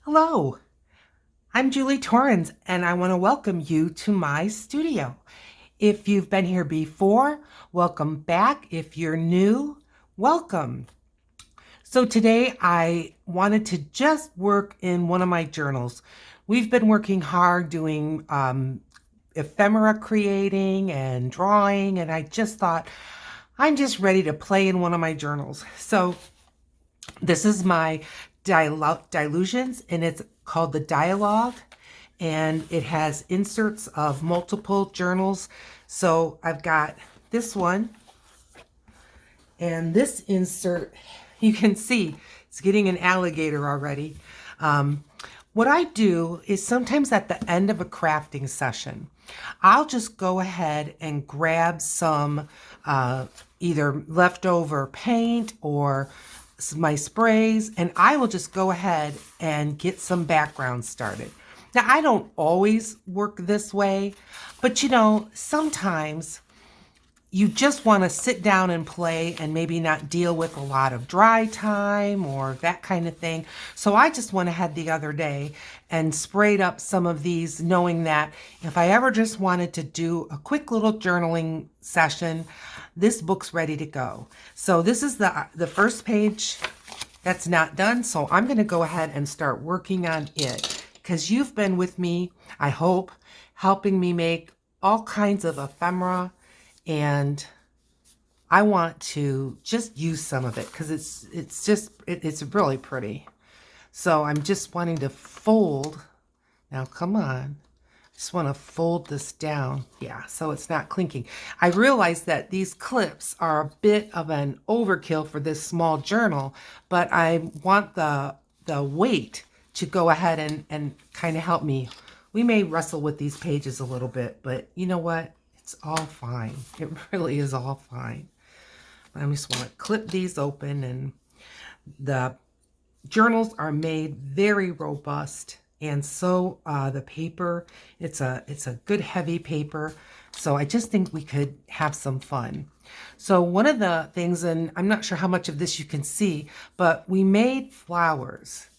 Hello, I'm Julie Torrens, and I want to welcome you to my studio. If you've been here before, welcome back. If you're new, welcome. So today I wanted to just work in one of my journals. We've been working hard doing ephemera creating and drawing, and I just thought I'm just ready to play in one of my journals. So this is my dilutions, and it's called the Dialogue, and it has inserts of multiple journals. So I've got this one, and this insert, you can see it's getting an alligator already. What I do is sometimes at the end of a crafting session, I'll just go ahead and grab some either leftover paint or my sprays, and I will just go ahead and get some background started. Now, I don't always work this way, but sometimes you just want to sit down and play and maybe not deal with a lot of dry time or that kind of thing. So I just went ahead the other day and sprayed up some of these, knowing that if I ever just wanted to do a quick little journaling session, this book's ready to go. So this is the first page that's not done. So I'm going to go ahead and start working on it, because you've been with me, I hope, helping me make all kinds of ephemera, and I want to just use some of it because it's really pretty. So I'm just wanting to fold. Now come on. I just want to fold this down. Yeah, so it's not clinking. I realize that these clips are a bit of an overkill for this small journal, but I want the weight to go ahead and kind of help me. We may wrestle with these pages a little bit, but you know what? It's all fine. It really is all fine. I just want to clip these open, and the journals are made very robust, and so the paper, it's a good heavy paper. So I just think we could have some fun. So one of the things, and I'm not sure how much of this you can see, but we made flowers,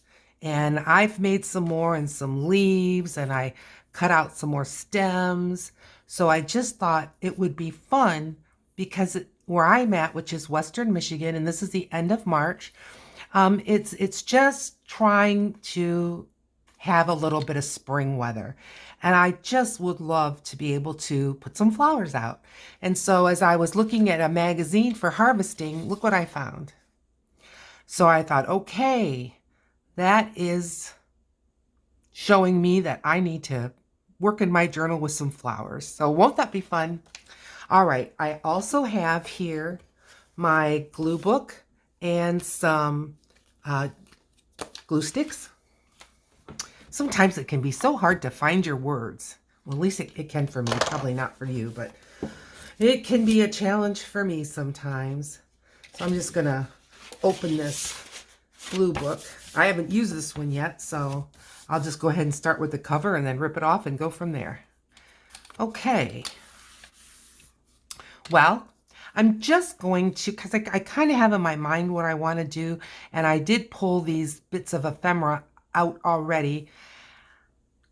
and I've made some more and some leaves, and I cut out some more stems. So I just thought it would be fun because where I'm at, which is Western Michigan, and this is the end of March, it's just trying to have a little bit of spring weather. And I just would love to be able to put some flowers out. And so as I was looking at a magazine for harvesting, look what I found. So I thought, okay, that is showing me that I need to work in my journal with some flowers. So won't that be fun? All right, I also have here my glue book and some glue sticks. Sometimes it can be so hard to find your words. Well, at least it can for me, probably not for you, but it can be a challenge for me sometimes. So I'm just gonna open this glue book. I haven't used this one yet, so I'll just go ahead and start with the cover and then rip it off and go from there. Okay. Well, I'm just going to, because I kind of have in my mind what I want to do, and I did pull these bits of ephemera out already.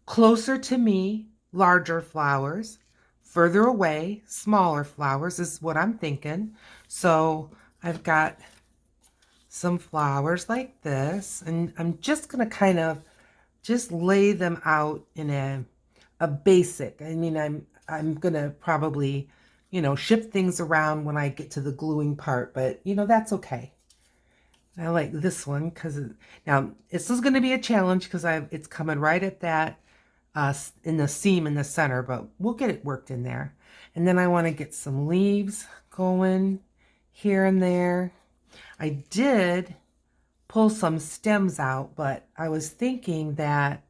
Closer to me, larger flowers. Further away, smaller flowers is what I'm thinking. So I've got some flowers like this, and I'm just going to kind of just lay them out in a basic. I mean, I'm going to probably, shift things around when I get to the gluing part, but that's okay. I like this one because now this is going to be a challenge because it's coming right at that in the seam in the center, but we'll get it worked in there. And then I want to get some leaves going here and there. I did pull some stems out, but I was thinking that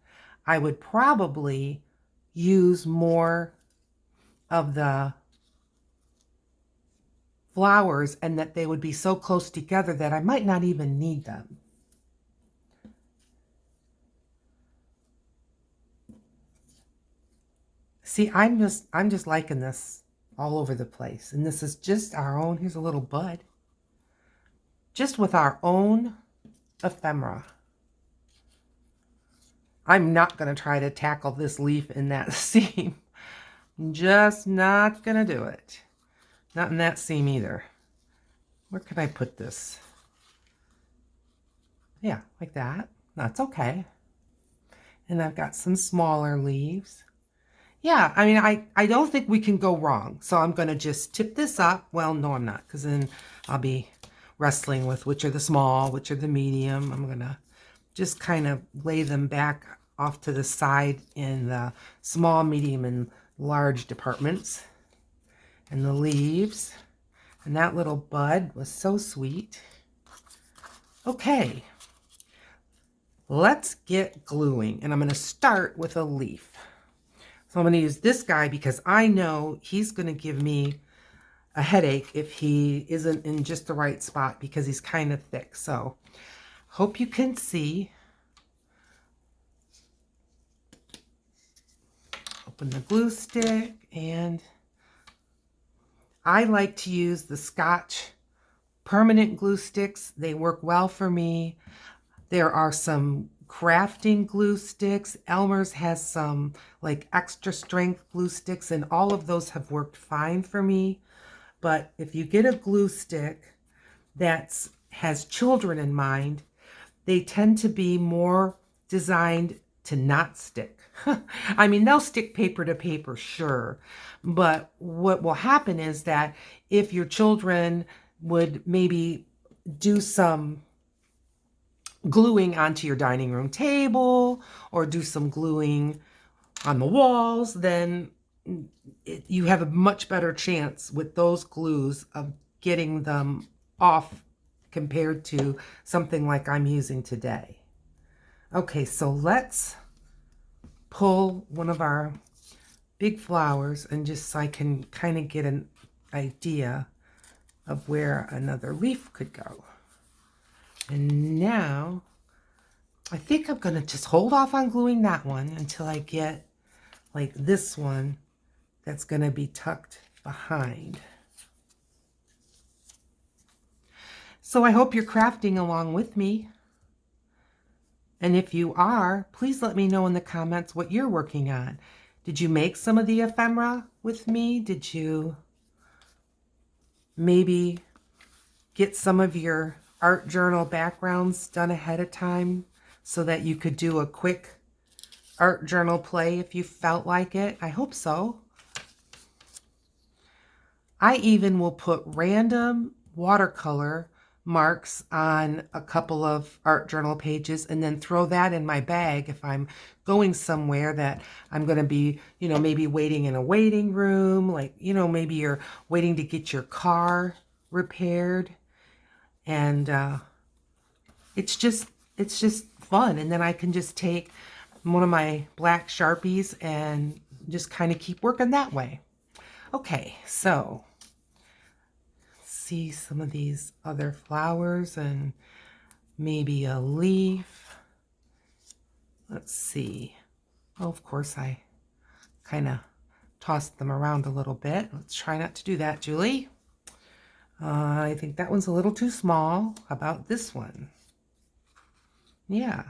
I would probably use more of the flowers and that they would be so close together that I might not even need them. See, I'm just liking this all over the place. And this is just our own, here's a little bud. Just with our own ephemera. I'm not going to try to tackle this leaf in that seam. Just not going to do it. Not in that seam either. Where could I put this? Yeah, like that. That's okay. And I've got some smaller leaves. Yeah, I mean, I don't think we can go wrong. So I'm going to just tip this up. Well, no, I'm not, because then I'll be wrestling with which are the small, which are the medium. I'm going to just kind of lay them back off to the side in the small, medium, and large departments. And the leaves. And that little bud was so sweet. Okay, let's get gluing. And I'm going to start with a leaf. So I'm going to use this guy because I know he's going to give me a headache if he isn't in just the right spot because he's kind of thick. So hope you can see. Open the glue stick, and I like to use the Scotch permanent glue sticks. They work well for me. There are some crafting glue sticks. Elmer's has some like extra strength glue sticks, and all of those have worked fine for me. But if you get a glue stick that has children in mind, they tend to be more designed to not stick. I mean, they'll stick paper to paper, sure. But what will happen is that if your children would maybe do some gluing onto your dining room table or do some gluing on the walls, then you have a much better chance with those glues of getting them off compared to something like I'm using today. Okay, so let's pull one of our big flowers and just so I can kind of get an idea of where another leaf could go. And now I think I'm going to just hold off on gluing that one until I get like this one that's going to be tucked behind. So I hope you're crafting along with me. And if you are, please let me know in the comments what you're working on. Did you make some of the ephemera with me? Did you maybe get some of your art journal backgrounds done ahead of time so that you could do a quick art journal play if you felt like it? I hope so. I even will put random watercolor marks on a couple of art journal pages and then throw that in my bag if I'm going somewhere that I'm going to be, maybe waiting in a waiting room, like, maybe you're waiting to get your car repaired. And it's just fun. And then I can just take one of my black Sharpies and just kind of keep working that way. Okay, so see some of these other flowers and maybe a leaf. Let's see. Oh, of course, I kind of tossed them around a little bit. Let's try not to do that, Julie. I think that one's a little too small. How about this one? Yeah.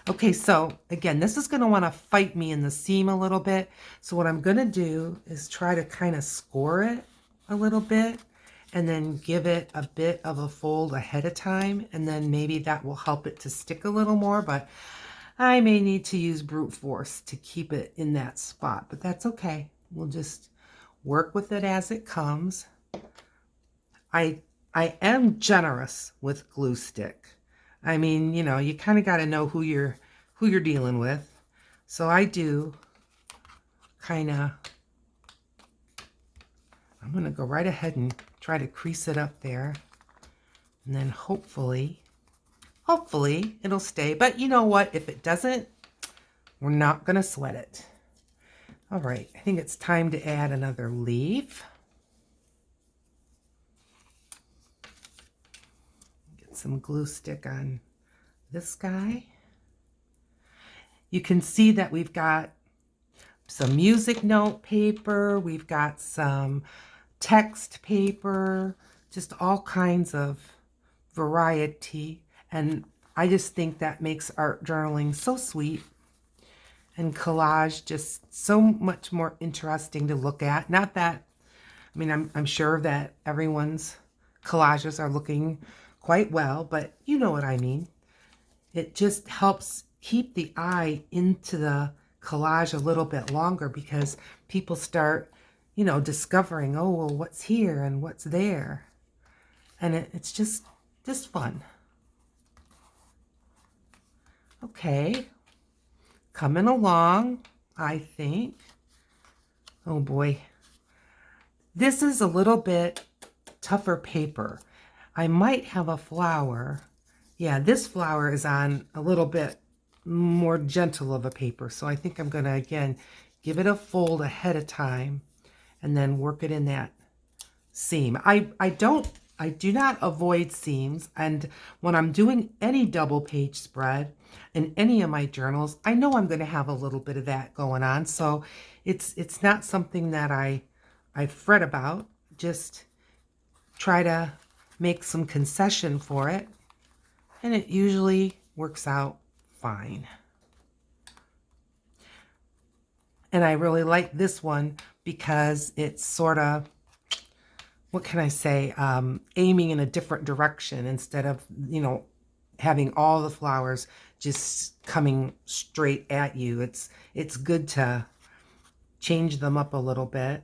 Okay, so again, this is going to want to fight me in the seam a little bit. So what I'm going to do is try to kind of score it a little bit and then give it a bit of a fold ahead of time. And then maybe that will help it to stick a little more, but I may need to use brute force to keep it in that spot, but that's okay. We'll just work with it as it comes. I am generous with glue stick. I mean, you kind of got to know who you're dealing with. So I do kind of, I'm going to go right ahead and try to crease it up there. And then hopefully it'll stay. But you know what? If it doesn't, we're not going to sweat it. All right, I think it's time to add another leaf. Get some glue stick on this guy. You can see that we've got some music note paper, we've got some text paper, just all kinds of variety. And I just think that makes art journaling so sweet. and collage just so much more interesting to look at. Not that, I mean, I'm sure that everyone's collages are looking quite well, but you know what I mean. It just helps keep the eye into the collage a little bit longer because people start, discovering, oh, well, what's here and what's there. And it's just fun. Okay, coming along, I think. Oh boy, this is a little bit tougher paper. I might have a flower. Yeah, this flower is on a little bit more gentle of a paper. So I think I'm going to, again, give it a fold ahead of time and then work it in that seam. I do not avoid seams. And when I'm doing any double page spread in any of my journals, I know I'm going to have a little bit of that going on. So it's not something that I fret about. Just try to make some concession for it, and it usually works out fine. And I really like this one because it's sort of, what can I say, aiming in a different direction instead of, having all the flowers just coming straight at you. It's good to change them up a little bit.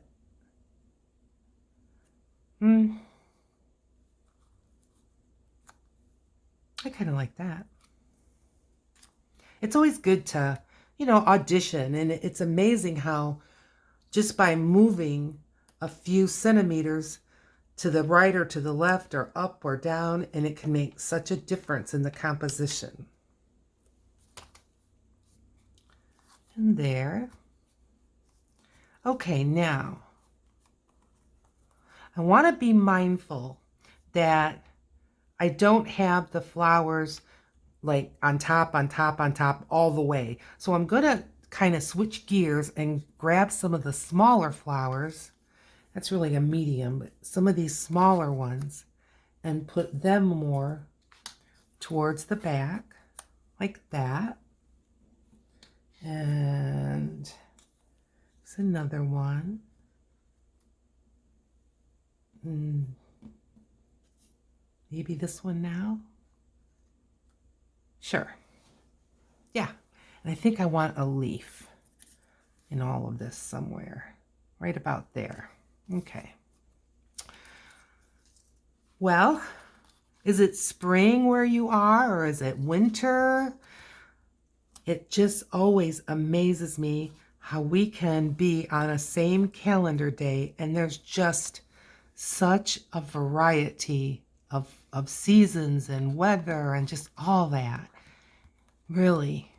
I kind of like that. It's always good to, audition. And it's amazing how just by moving a few centimeters to the right or to the left or up or down, and it can make such a difference in the composition. And there. Okay, now I want to be mindful that I don't have the flowers like on top, on top, on top all the way. So I'm going to kind of switch gears and grab some of the smaller flowers. That's really a medium, but some of these smaller ones, and put them more towards the back like that. And there's another one. Maybe this one now. Sure. Yeah. And I think I want a leaf in all of this somewhere. Right about there. Okay. Well, is it spring where you are, or is it winter? It just always amazes me how we can be on a same calendar day and there's just such a variety of seasons and weather and just all that. Really.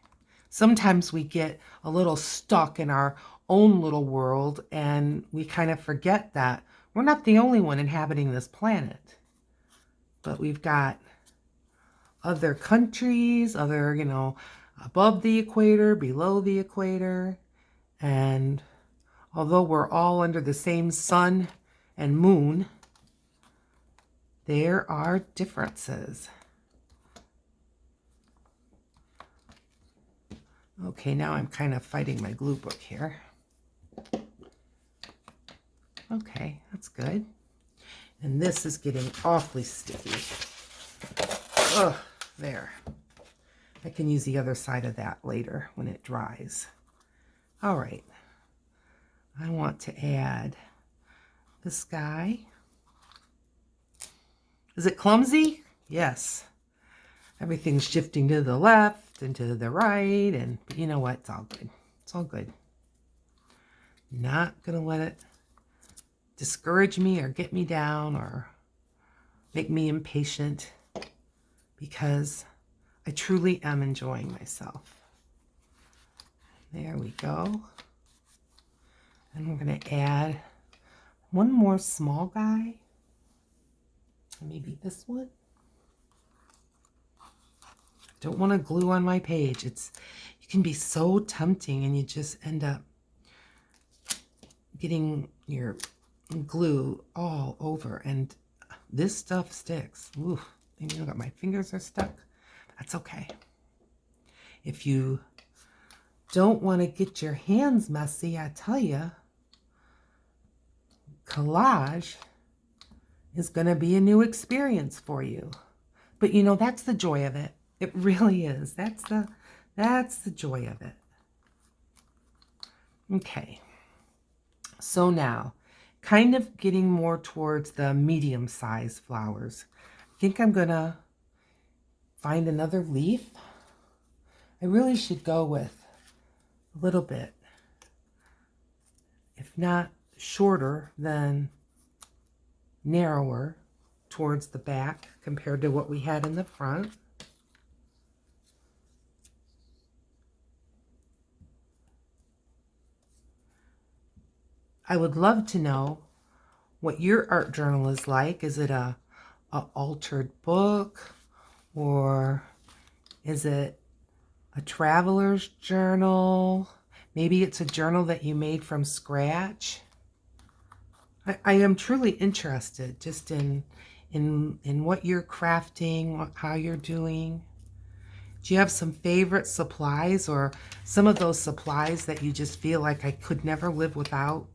Sometimes we get a little stuck in our own little world and we kind of forget that we're not the only one inhabiting this planet. But we've got other countries, other, above the equator, below the equator. And although we're all under the same sun and moon, there are differences. Okay, now I'm kind of fighting my glue book here. Okay, that's good. And this is getting awfully sticky. Ugh, there. I can use the other side of that later when it dries. All right. I want to add this guy. Is it clumsy? Yes. Everything's shifting to the left and to the right, and you know what? It's all good. It's all good. Not gonna let it discourage me or get me down or make me impatient, because I truly am enjoying myself. There we go. And we're going to add one more small guy. Maybe this one. Don't want to glue on my page. You can be so tempting and you just end up getting your glue all over, and this stuff sticks. Ooh, and you know, my fingers are stuck. That's okay. If you don't want to get your hands messy, I tell you, collage is going to be a new experience for you. But you know, that's the joy of it. It really is. That's the joy of it. Okay. So now, kind of getting more towards the medium-sized flowers. I think I'm going to find another leaf. I really should go with a little bit, if not shorter, then narrower towards the back compared to what we had in the front. I would love to know what your art journal is like. Is it a altered book, or is it a traveler's journal? Maybe it's a journal that you made from scratch. I am truly interested just in what you're crafting, how you're doing. Do you have some favorite supplies, or some of those supplies that you just feel like I could never live without?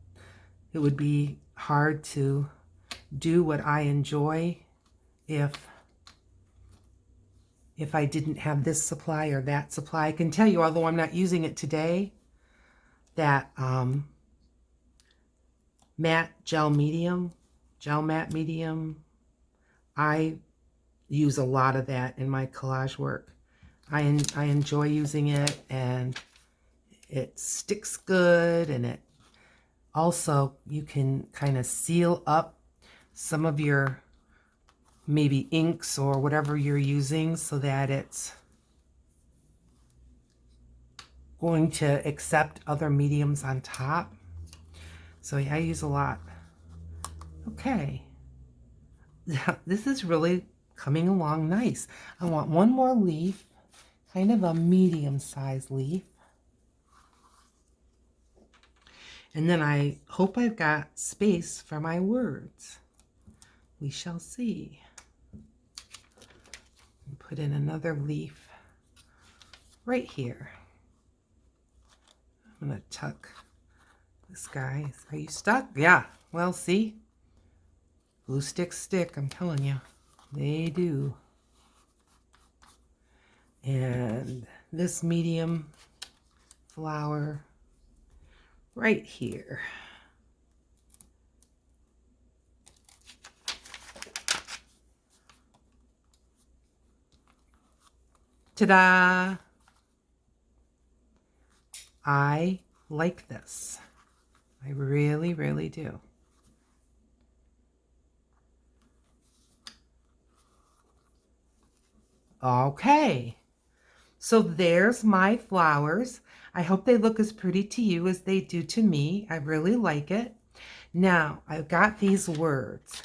It would be hard to do what I enjoy if I didn't have this supply or that supply. I can tell you, although I'm not using it today, that matte gel matte medium, I use a lot of that in my collage work. I enjoy using it, and it sticks good, and it also, you can kind of seal up some of your maybe inks or whatever you're using so that it's going to accept other mediums on top. So yeah, I use a lot. Okay. This is really coming along nice. I want one more leaf, kind of a medium-sized leaf. And then I hope I've got space for my words. We shall see. Put in another leaf right here. I'm going to tuck this guy. Are you stuck? Yeah. Well, see? Glue sticks stick, I'm telling you. They do. And this medium flower right here. Ta-da! I like this. I really, really do. Okay. So there's my flowers. I hope they look as pretty to you as they do to me. I really like it. Now, I've got these words.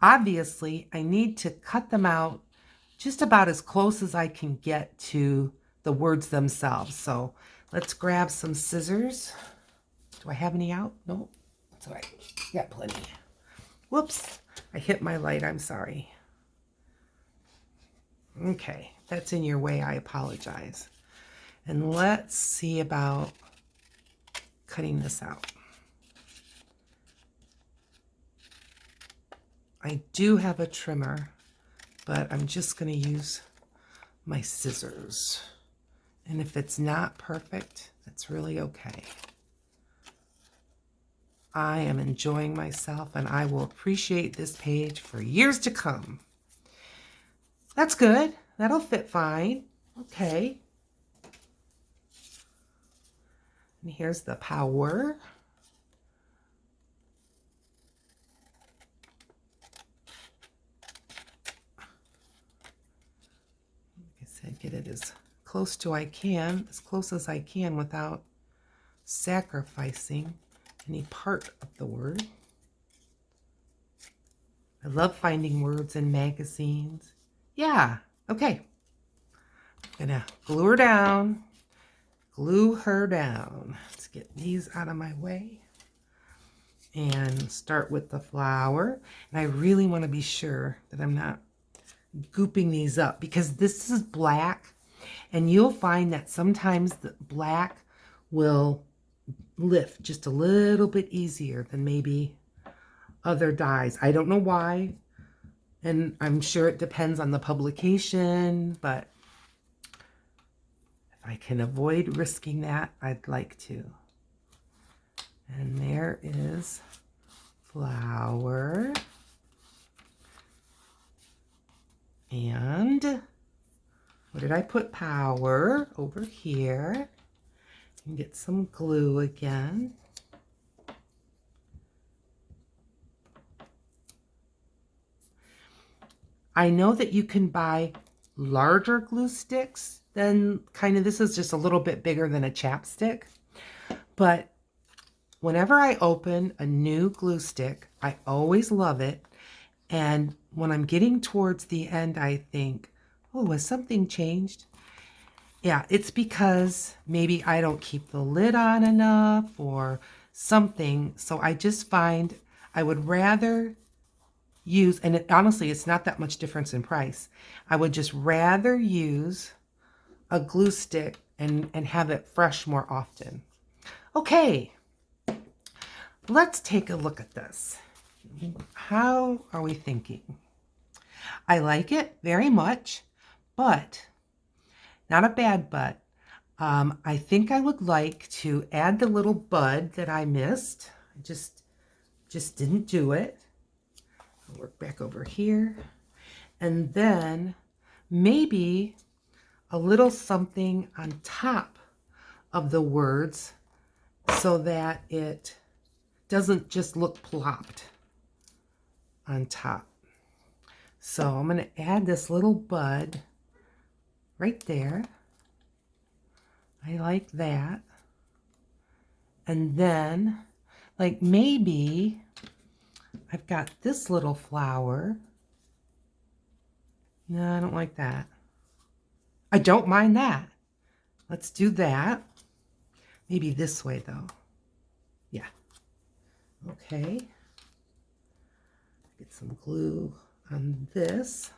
Obviously, I need to cut them out just about as close as I can get to the words themselves. So let's grab some scissors. Do I have any out? No, that's all right. Got plenty. Whoops, I hit my light. I'm sorry. Okay, that's in your way. I apologize. And let's see about cutting this out. I do have a trimmer, but I'm just going to use my scissors. And if it's not perfect, that's really okay. I am enjoying myself, and I will appreciate this page for years to come. That's good. That'll fit fine. Okay. And here's the power. Like I said, get it as close as I can without sacrificing any part of the word. I love finding words in magazines. Yeah, okay. I'm gonna glue her down. Glue her down. Let's get these out of my way. And start with the flower. And I really want to be sure that I'm not gooping these up, because this is black. And you'll find that sometimes the black will lift just a little bit easier than maybe other dyes. I don't know why, and I'm sure it depends on the publication, but if I can avoid risking that, I'd like to. And there is flower. And where did I put power? Over here. And get some glue again. I know that you can buy larger glue sticks than this is just a little bit bigger than a chapstick. But whenever I open a new glue stick, I always love it. And when I'm getting towards the end, I think, oh, has something changed? Yeah, it's because maybe I don't keep the lid on enough or something. So I just find I would rather use, and honestly, it's not that much difference in price. I would just rather use a glue stick and have it fresh more often. Okay, let's take a look at this. How are we thinking? I like it very much, but not a bad but. I think I would like to add the little bud that I missed. I just didn't do it. I'll work back over here. And then maybe a little something on top of the words so that it doesn't just look plopped on top. So I'm going to add this little bud right there. I like that. And then, like, maybe I've got this little flower. No, I don't like that. I don't mind that. Let's do that. Maybe this way, though. Yeah. Okay. Get some glue on this.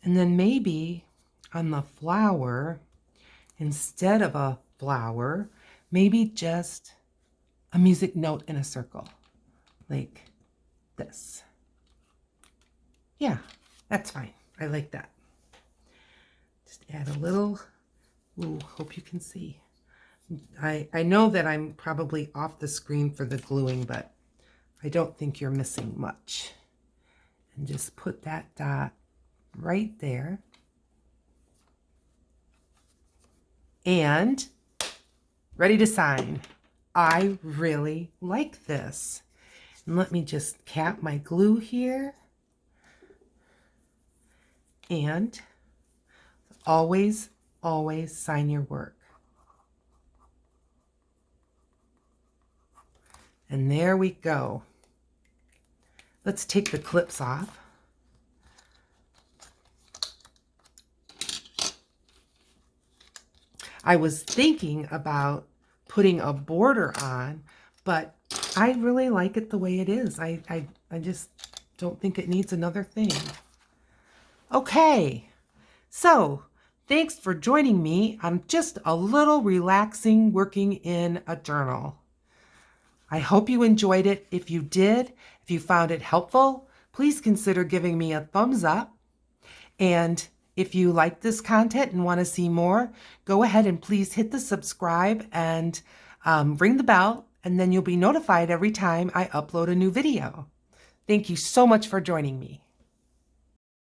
And then maybe on the flower, instead of a flower, maybe just a music note in a circle, like this. Yeah, that's fine. I like that. Just add a little, ooh, hope you can see. I know that I'm probably off the screen for the gluing, but I don't think you're missing much. And just put that dot right there. And ready to sign. I really like this. And let me just cap my glue here. And always, always sign your work. And there we go. Let's take the clips off. I was thinking about putting a border on, but I really like it the way it is. I just don't think it needs another thing. Okay, so thanks for joining me on just a little relaxing working in a journal. I hope you enjoyed it. If you did, if you found it helpful, please consider giving me a thumbs up. And if you like this content and want to see more, go ahead and please hit the subscribe and ring the bell, and then you'll be notified every time I upload a new video. Thank you so much for joining me.